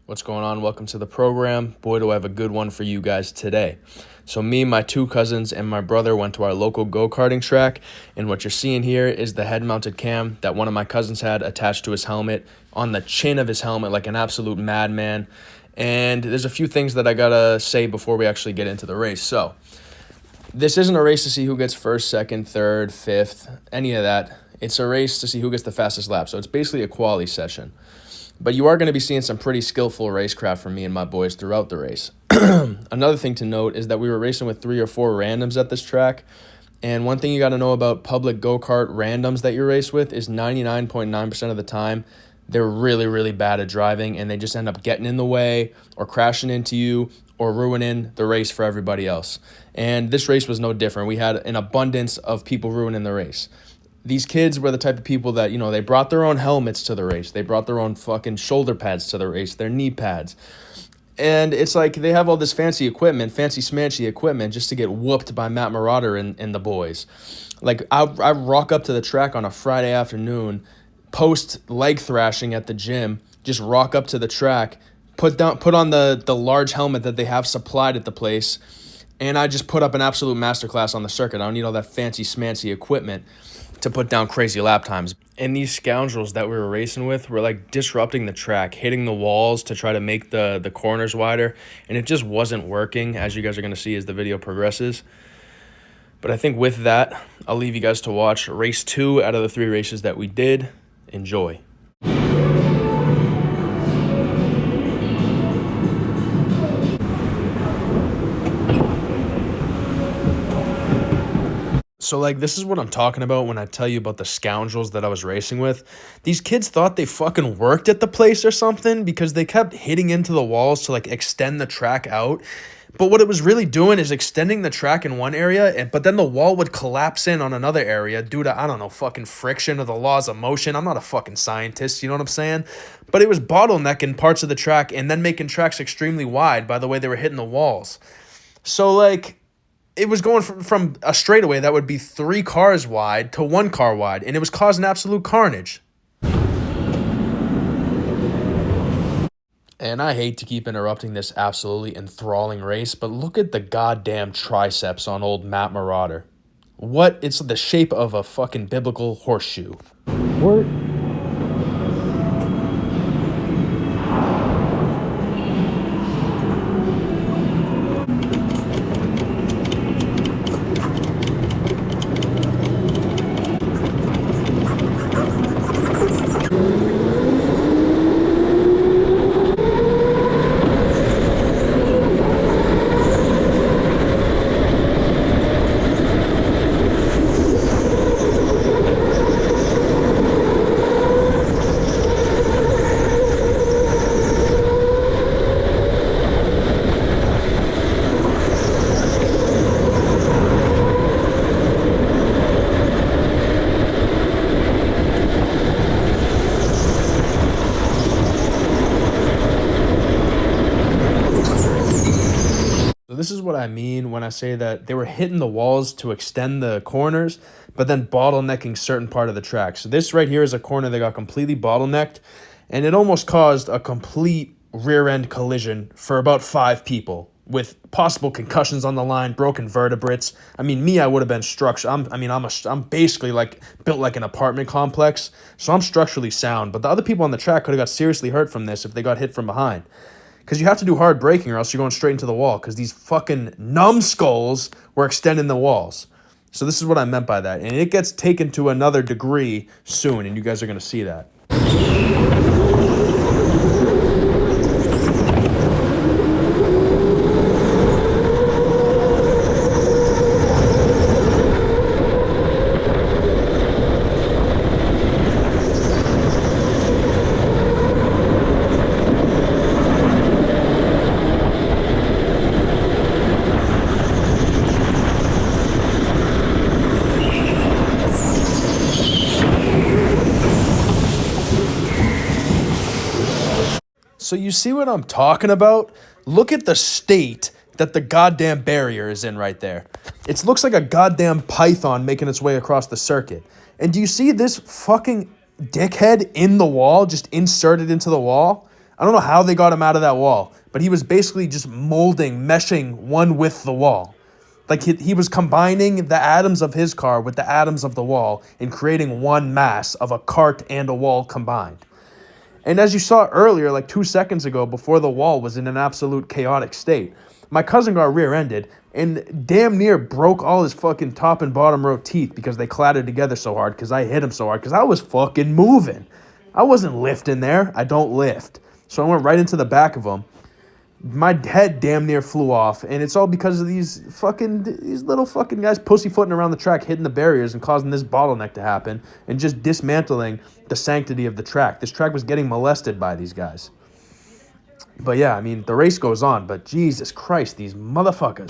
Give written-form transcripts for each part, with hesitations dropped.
What's going on? Welcome to the program. Boy, do I have a good one for you guys today. So me, my two cousins, and my brother went to our local go-karting track, and what you're seeing here is the head-mounted cam that one of my cousins had attached to his helmet, on the chin of his helmet like an absolute madman. And there's a few things that I gotta say before we actually get into the race. So this isn't a race to see who gets first, second, third, fifth, any of that. It's a race to see who gets the fastest lap. So it's basically a quali session. But you are going to be seeing some pretty skillful racecraft from me and my boys throughout the race. Another thing to note is that we were racing with 3 or 4 randoms at this track. And one thing you got to know about public go-kart randoms that you race with is 99.9% of the time, they're really, really bad at driving, and they just end up getting in the way or crashing into you or ruining the race for everybody else. And this race was no different. We had an abundance of people ruining the race. These kids were the type of people that, they brought their own helmets to the race. They brought their own fucking shoulder pads to the race, their knee pads. And it's like they have all this fancy equipment, fancy smanchy equipment, just to get whooped by Matt Marauder and the boys. Like, I rock up to the track on a Friday afternoon, post leg thrashing at the gym, just rock up to the track, put on the large helmet that they have supplied at the place, and I just put up an absolute masterclass on the circuit. I don't need all that fancy smancy equipment to put down crazy lap times. And these scoundrels that we were racing with were like disrupting the track, hitting the walls to try to make the corners wider, and it just wasn't working, as you guys are going to see as the video progresses. But I think with that, I'll leave you guys to watch race 2 out of the 3 races that we did. Enjoy. So, this is what I'm talking about when I tell you about the scoundrels that I was racing with. These kids thought they fucking worked at the place or something because they kept hitting into the walls to, extend the track out. But what it was really doing is extending the track in one area, but then the wall would collapse in on another area due to, I don't know, fucking friction or the laws of motion. I'm not a fucking scientist, you know what I'm saying? But it was bottlenecking parts of the track and then making tracks extremely wide by the way they were hitting the walls. So, it was going from a straightaway that would be 3 cars wide to 1 car wide, and it was causing absolute carnage. And I hate to keep interrupting this absolutely enthralling race, but look at the goddamn triceps on old Matt Marauder. It's the shape of a fucking biblical horseshoe. What? This is what I mean when I say that they were hitting the walls to extend the corners, but then bottlenecking certain part of the track. So this right here is a corner that got completely bottlenecked, and it almost caused a complete rear-end collision for about 5 people with possible concussions on the line, broken vertebrates. I mean, I would have been structured. I'm basically built like an apartment complex, so I'm structurally sound. But the other people on the track could have got seriously hurt from this if they got hit from behind. Because you have to do hard braking or else you're going straight into the wall because these fucking numbskulls were extending the walls. So this is what I meant by that. And it gets taken to another degree soon, and you guys are going to see that. So you see what I'm talking about? Look at the state that the goddamn barrier is in right there. It looks like a goddamn python making its way across the circuit. And do you see this fucking dickhead in the wall, just inserted into the wall? I don't know how they got him out of that wall, but he was basically just meshing one with the wall. Like he was combining the atoms of his car with the atoms of the wall and creating one mass of a cart and a wall combined. And as you saw earlier, like 2 seconds ago, before the wall was in an absolute chaotic state, my cousin got rear-ended and damn near broke all his fucking top and bottom row teeth because they clattered together so hard because I hit him so hard because I was fucking moving. I wasn't lifting there. I don't lift. So I went right into the back of him. My head damn near flew off, and it's all because of these little fucking guys pussyfooting around the track, hitting the barriers and causing this bottleneck to happen and just dismantling the sanctity of the track. This track was getting molested by these guys. But yeah, I mean, the race goes on, but Jesus Christ, these motherfuckers.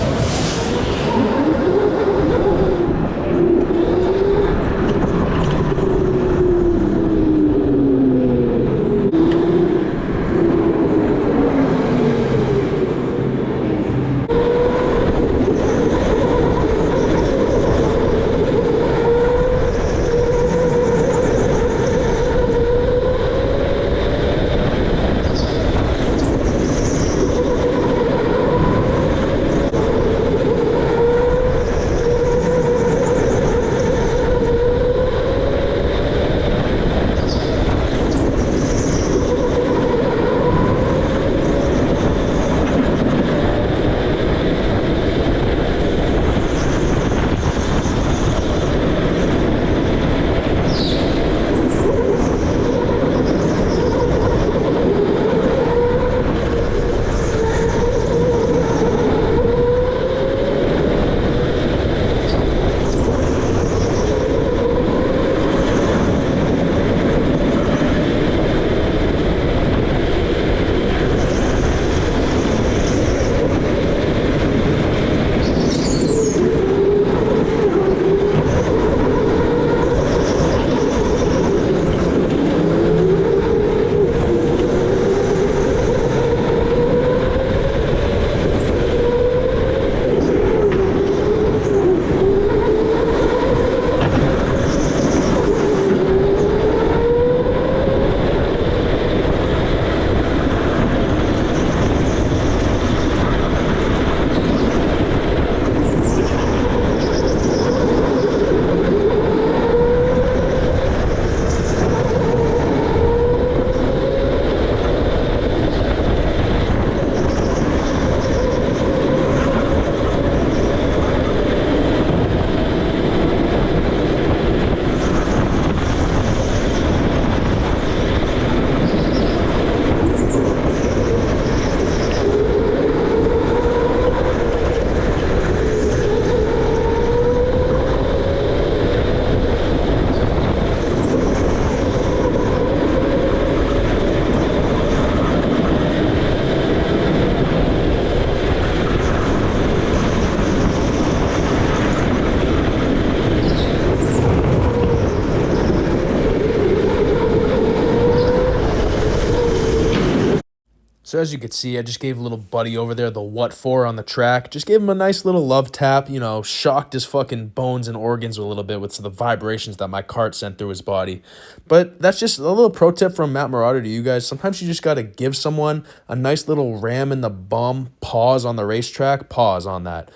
So as you could see, I just gave a little buddy over there the what for on the track. Just gave him a nice little love tap, shocked his fucking bones and organs a little bit with the vibrations that my cart sent through his body. But that's just a little pro tip from Matt Marauder to you guys. Sometimes you just got to give someone a nice little ram in the bum, pause on the racetrack, pause on that,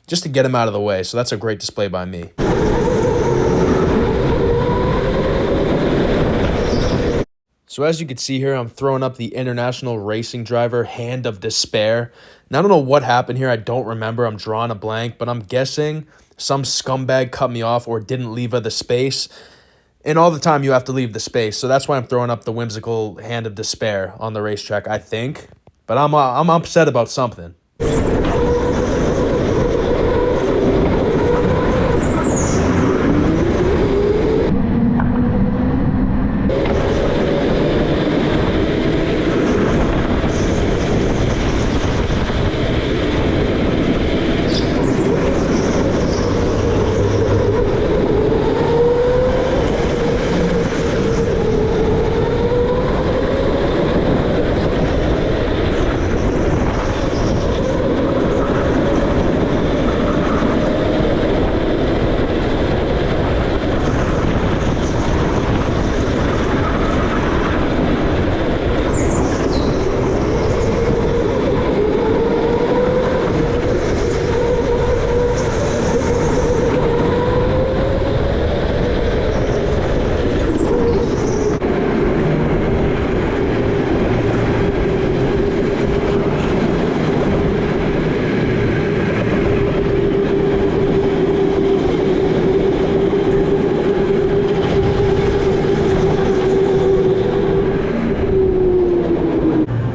just to get him out of the way. So that's a great display by me. So as you can see here, I'm throwing up the International Racing Driver Hand of Despair. Now, I don't know what happened here. I don't remember. I'm drawing a blank, but I'm guessing some scumbag cut me off or didn't leave the space. And all the time you have to leave the space. So that's why I'm throwing up the whimsical Hand of Despair on the racetrack, I think. But I'm upset about something.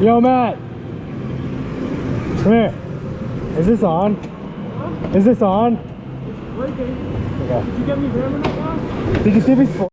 Yo, Matt. Come here. Is this on? Is this on? Working. Okay. Did you get me grammar right now? Did you see me?